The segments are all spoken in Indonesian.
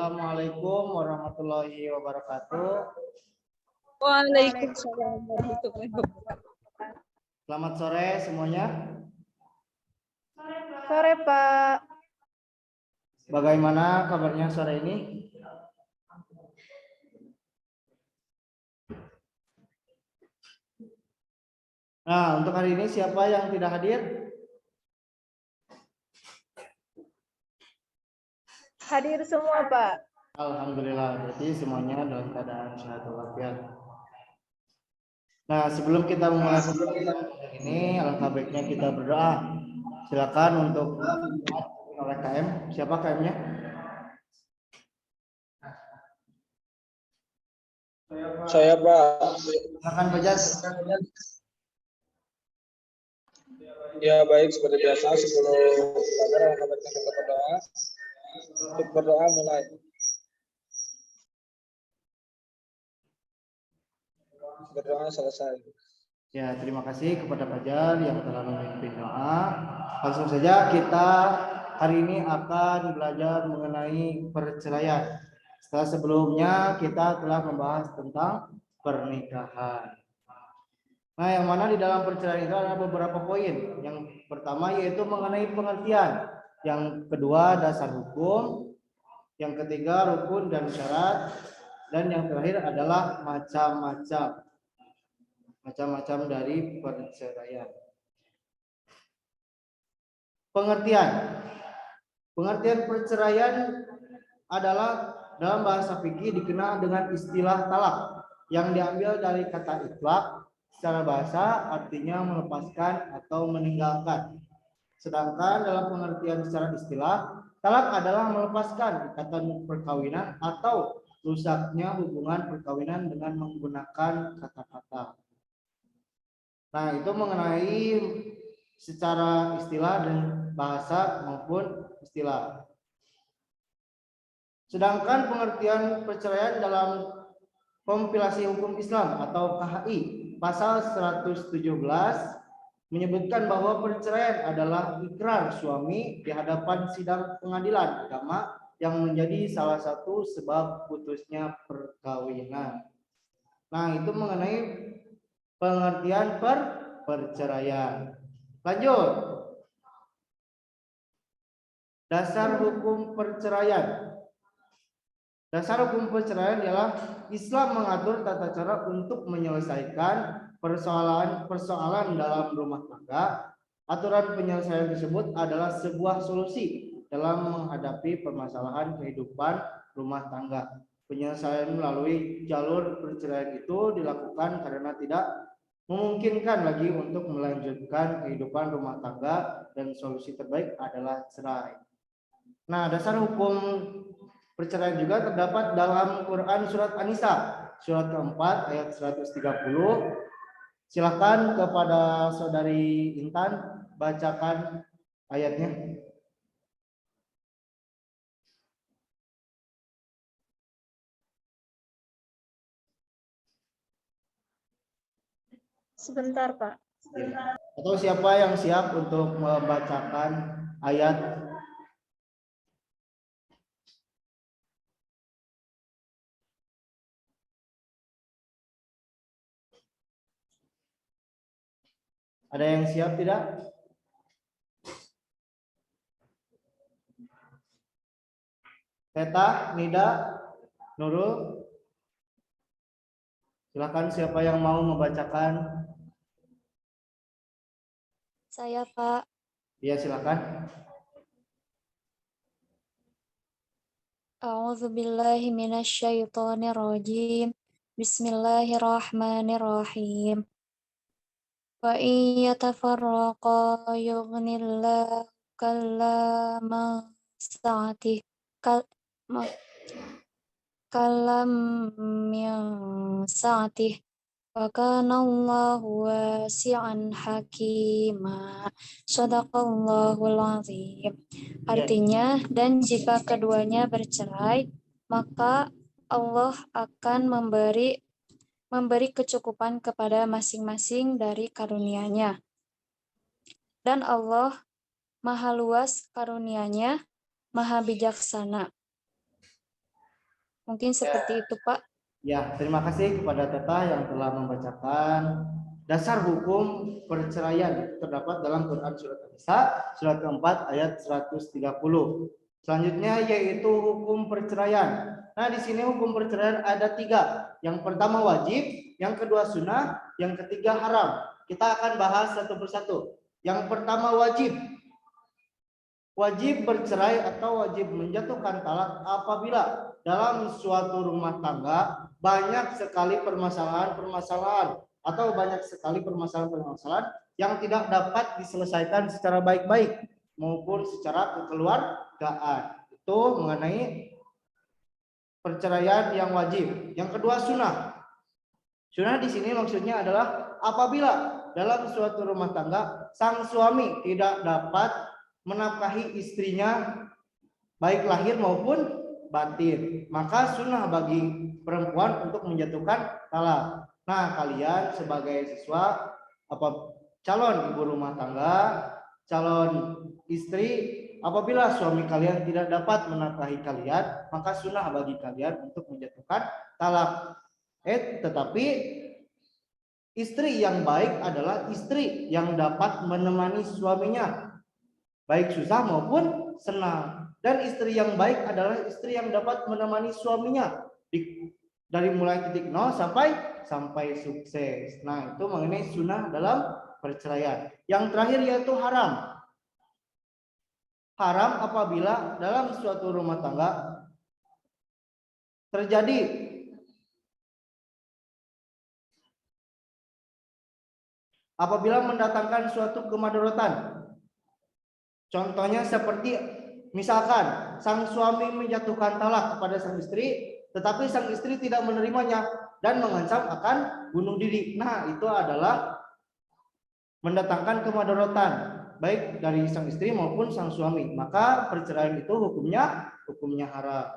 Assalamualaikum warahmatullahi wabarakatuh. Waalaikumsalam warahmatullahi wabarakatuh. Selamat sore semuanya. Sore, Pak. Bagaimana kabarnya sore ini? Nah, untuk hari ini siapa yang tidak hadir? Hadir semua, Pak. Alhamdulillah, berarti semuanya dalam keadaan sehat walafiat. Nah, sebelum kita memulai pembahasan ini, alangkah baiknya kita berdoa. Silakan untuk oleh KM. Siapa KM-nya? Saya, Pak. Silakan Bajas. Ya, baik, seperti biasa sebelum belajar kita berdoa. Untuk berdoa mulai. Berdoa selesai. Ya, terima kasih kepada Fajar yang telah memimpin doa. Langsung saja kita hari ini akan belajar mengenai perceraian. Setelah sebelumnya kita telah membahas tentang pernikahan. Nah, yang mana di dalam perceraian itu ada beberapa poin. Yang pertama yaitu mengenai pengertian. Yang kedua dasar hukum. Yang ketiga rukun dan syarat. Dan yang terakhir adalah macam-macam dari perceraian. Pengertian perceraian adalah dalam bahasa fikih dikenal dengan istilah talak yang diambil dari kata itlaq. Secara bahasa artinya melepaskan atau meninggalkan. Sedangkan dalam pengertian secara istilah, talak adalah melepaskan ikatan perkawinan atau rusaknya hubungan perkawinan dengan menggunakan kata-kata. Nah, itu mengenai secara istilah dan bahasa maupun istilah. Sedangkan pengertian perceraian dalam kompilasi hukum Islam atau KHI pasal 117 menyebutkan bahwa perceraian adalah ikrar suami di hadapan sidang pengadilan agama yang menjadi salah satu sebab putusnya perkawinan. Nah, itu mengenai pengertian perceraian. Lanjut. Dasar hukum perceraian. Dasar hukum perceraian ialah Islam mengatur tata cara untuk menyelesaikan persoalan dalam rumah tangga. Aturan penyelesaian tersebut adalah sebuah solusi dalam menghadapi permasalahan kehidupan rumah tangga. Penyelesaian melalui jalur perceraian itu dilakukan karena tidak memungkinkan lagi untuk melanjutkan kehidupan rumah tangga dan solusi terbaik adalah cerai. Nah, dasar hukum perceraian juga terdapat dalam Quran surat An-Nisa surat keempat ayat 130. Silakan kepada saudari Intan bacakan ayatnya. Sebentar, Pak. Atau siapa yang siap untuk membacakan ayat? Ada yang siap tidak? Teta, Nida, Nurul. Silakan siapa yang mau membacakan? Saya, Pak. Iya, silakan. A'udzubillahi minasyaitonirrajim. Bismillahirrahmanirrahim. Wa in yatafarraqa yughnillahu kallaman sa'atih kalam min sa'atih wa kana Allahu wasi'an hakima. Shadaqallahul azim. Artinya, dan jika keduanya bercerai, maka Allah akan memberi kecukupan kepada masing-masing dari karunia-Nya. Dan Allah Maha luas karunia-Nya, Maha bijaksana. Mungkin seperti itu, Pak. Ya, terima kasih kepada Teta yang telah membacakan dasar hukum perceraian terdapat dalam Quran surat An-Nisa surat keempat ayat 130. Selanjutnya yaitu hukum perceraian. Nah, di sini hukum perceraian ada 3. Yang pertama wajib, yang kedua sunnah, yang ketiga haram. Kita akan bahas satu persatu. Yang pertama wajib. Wajib bercerai atau wajib menjatuhkan talak apabila dalam suatu rumah tangga banyak sekali permasalahan-permasalahan atau banyak sekali permasalahan-permasalahan yang tidak dapat diselesaikan secara baik-baik maupun secara kekeluargaan. Itu mengenai perceraian yang wajib. Yang kedua sunnah. Sunnah di sini maksudnya adalah apabila dalam suatu rumah tangga sang suami tidak dapat menafkahi istrinya baik lahir maupun batin, maka sunnah bagi perempuan untuk menjatuhkan talak. Nah, kalian sebagai siswa calon ibu rumah tangga, calon istri, apabila suami kalian tidak dapat menafkahi kalian, maka sunnah bagi kalian untuk menjatuhkan talak. Tetapi istri yang baik adalah istri yang dapat menemani suaminya baik susah maupun senang. Dan istri yang baik adalah istri yang dapat menemani suaminya dari mulai titik nol sampai sukses. Nah, itu mengenai sunnah dalam perceraian. Yang terakhir yaitu haram. Haram apabila dalam suatu rumah tangga terjadi apabila mendatangkan suatu kemadaratan. Contohnya seperti misalkan sang suami menjatuhkan talak kepada sang istri, tetapi sang istri tidak menerimanya dan mengancam akan bunuh diri. Nah, itu adalah mendatangkan kemadaratan baik dari sang istri maupun sang suami. Maka perceraian itu hukumnya haram.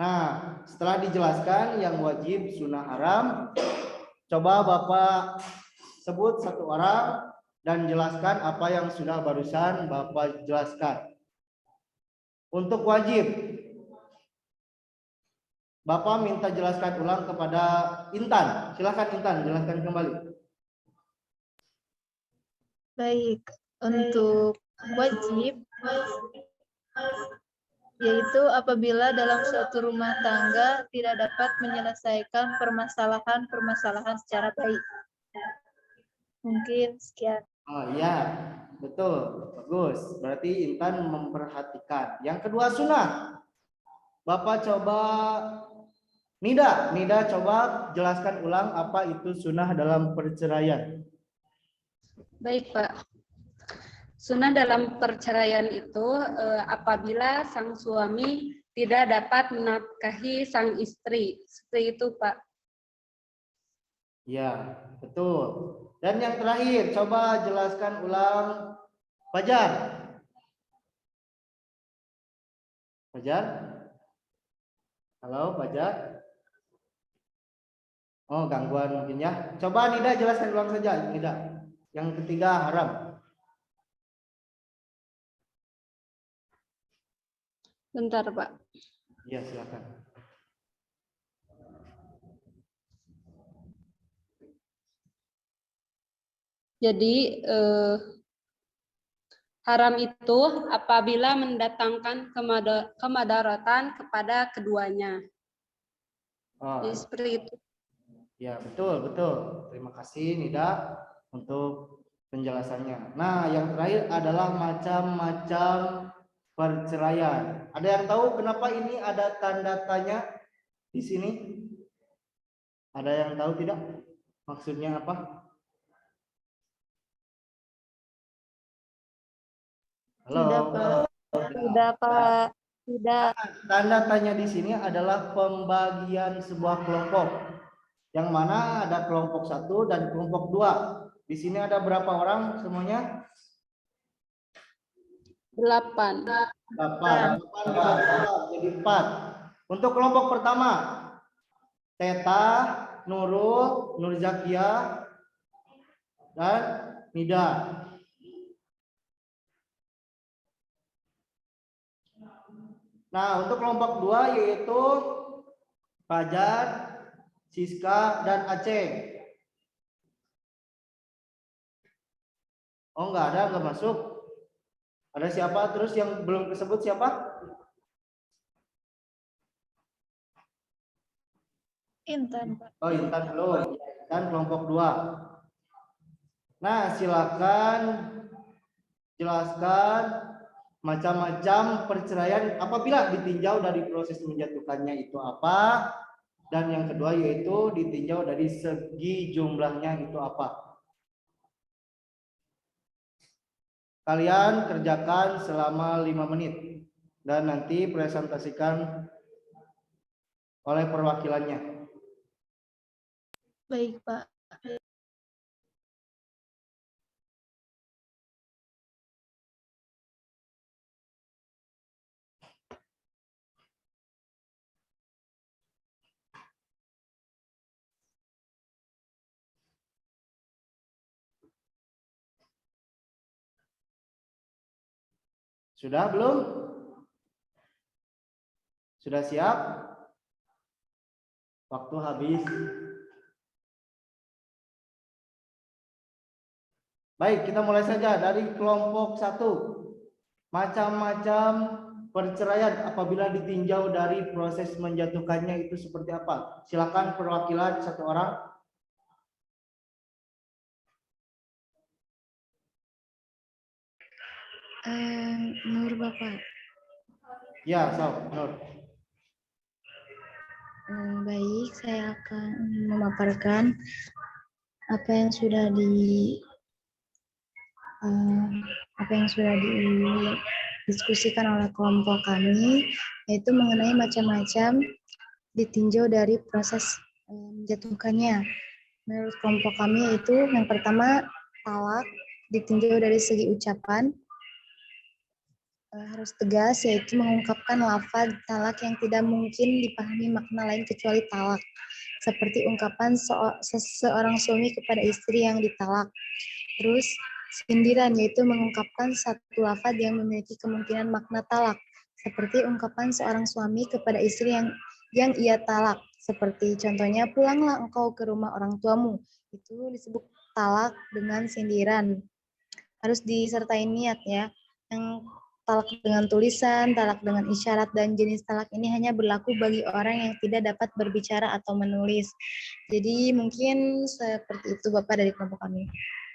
Nah, setelah dijelaskan yang wajib, sunnah, haram, coba Bapak sebut satu orang dan jelaskan apa yang sudah barusan Bapak jelaskan. Untuk wajib, Bapak minta jelaskan ulang kepada Intan. Silakan Intan, jelaskan kembali. Baik, untuk wajib yaitu apabila dalam suatu rumah tangga tidak dapat menyelesaikan permasalahan-permasalahan secara baik. Mungkin sekian. Oh iya, betul, bagus. Berarti Intan memperhatikan. Yang kedua sunnah. Bapak coba Nida coba jelaskan ulang apa itu sunnah dalam perceraian. Baik, Pak. Sunnah dalam perceraian itu apabila sang suami tidak dapat menafkahi sang istri. Seperti itu, Pak. Ya, betul. Dan yang terakhir, coba jelaskan ulang Fajar. Fajar? Halo, Fajar? Oh, gangguan mungkin ya. Coba Nida jelaskan ulang saja, Nida. Yang ketiga haram. Bentar, Pak. Iya, silakan. Jadi haram itu apabila mendatangkan kemadaratan kepada keduanya. Oh, Jadi seperti itu. ya, betul. Terima kasih Nida untuk penjelasannya. Nah, yang terakhir adalah macam-macam perceraian. Ada yang tahu kenapa ini ada tanda tanya di sini? Ada yang tahu tidak? Maksudnya apa? Halo. Tidak, Pak. Tidak, Pak. Tidak. Tanda tanya di sini adalah pembagian sebuah kelompok. Yang mana ada kelompok 1 dan kelompok 2. Di sini ada berapa orang semuanya? 8. 8. Jadi 4. Untuk kelompok pertama, Teta, Nurul, Nurzakia, dan Nida. Nah, untuk kelompok 2 yaitu Fajar, Siska, dan Aceh. Oh nggak ada, nggak masuk. Ada siapa terus yang belum disebut siapa? Intan, Pak. Oh Intan belum. Intan kelompok 2. Nah silakan jelaskan macam-macam perceraian apabila ditinjau dari proses menjatuhkannya itu apa, dan yang kedua yaitu ditinjau dari segi jumlahnya itu apa. Kalian kerjakan selama 5 menit dan nanti presentasikan oleh perwakilannya. Baik, Pak. Sudah belum? Sudah siap? Waktu habis. Baik, kita mulai saja dari kelompok 1. Macam-macam perceraian apabila ditinjau dari proses menjatuhkannya itu seperti apa? Silakan perwakilan 1 orang. Nur Bapak. Ya, Nur. Baik, saya akan memaparkan apa yang sudah didiskusikan oleh kelompok kami, yaitu mengenai macam-macam ditinjau dari proses menjatuhkannya. Menurut kelompok kami yaitu yang pertama talak ditinjau dari segi ucapan, harus tegas, yaitu mengungkapkan lafaz talak yang tidak mungkin dipahami makna lain kecuali talak, seperti ungkapan seorang suami kepada istri yang ditalak. Terus sindiran, yaitu mengungkapkan satu lafaz yang memiliki kemungkinan makna talak, seperti ungkapan seorang suami kepada istri yang ia talak, seperti contohnya pulanglah engkau ke rumah orang tuamu, itu disebut talak dengan sindiran. Harus disertai niat ya. Yang talak dengan tulisan, talak dengan isyarat, dan jenis talak ini hanya berlaku bagi orang yang tidak dapat berbicara atau menulis. Jadi mungkin seperti itu Bapak dari kelompok kami.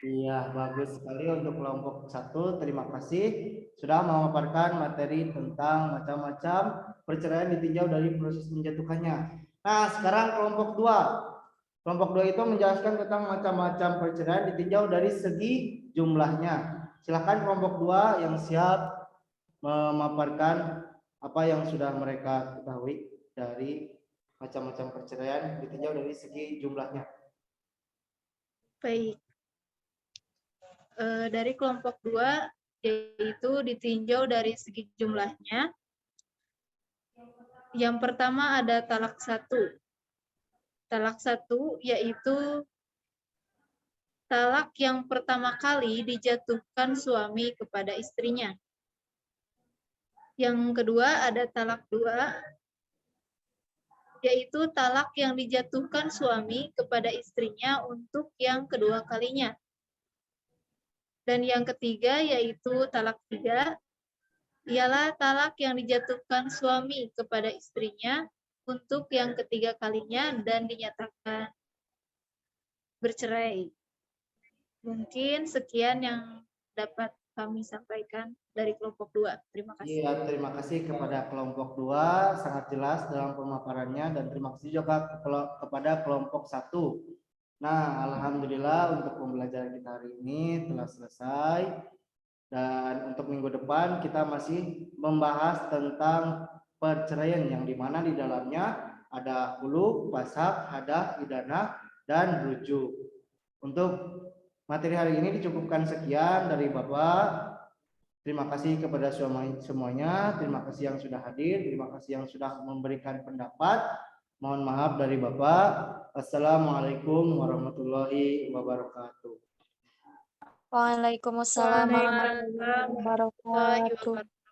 Iya, bagus sekali untuk kelompok 1. Terima kasih sudah memaparkan materi tentang macam-macam perceraian ditinjau dari proses menjatuhkannya. Nah, sekarang kelompok 2. Kelompok 2 itu menjelaskan tentang macam-macam perceraian ditinjau dari segi jumlahnya. Silakan kelompok 2 yang siap memaparkan apa yang sudah mereka ketahui dari macam-macam perceraian ditinjau dari segi jumlahnya. Baik. Dari kelompok 2 yaitu ditinjau dari segi jumlahnya. Yang pertama ada talak 1. Talak 1 yaitu talak yang pertama kali dijatuhkan suami kepada istrinya. Yang kedua ada talak 2, yaitu talak yang dijatuhkan suami kepada istrinya untuk yang kedua kalinya. Dan yang ketiga yaitu talak 3, ialah talak yang dijatuhkan suami kepada istrinya untuk yang ketiga kalinya dan dinyatakan bercerai. Mungkin sekian yang dapat kami sampaikan dari kelompok 2. Terima kasih. Iya, terima kasih kepada kelompok 2, sangat jelas dalam pemaparannya, dan terima kasih juga kepada kelompok 1. Nah, alhamdulillah untuk pembelajaran kita hari ini telah selesai, dan untuk minggu depan kita masih membahas tentang perceraian yang dimana di dalamnya ada hulu, pasak, hadah, idanah, dan rujuk. Untuk materi hari ini dicukupkan sekian dari Bapak. Terima kasih kepada semuanya. Terima kasih yang sudah hadir. Terima kasih yang sudah memberikan pendapat. Mohon maaf dari Bapak. Assalamualaikum warahmatullahi wabarakatuh. Waalaikumsalam warahmatullahi wabarakatuh.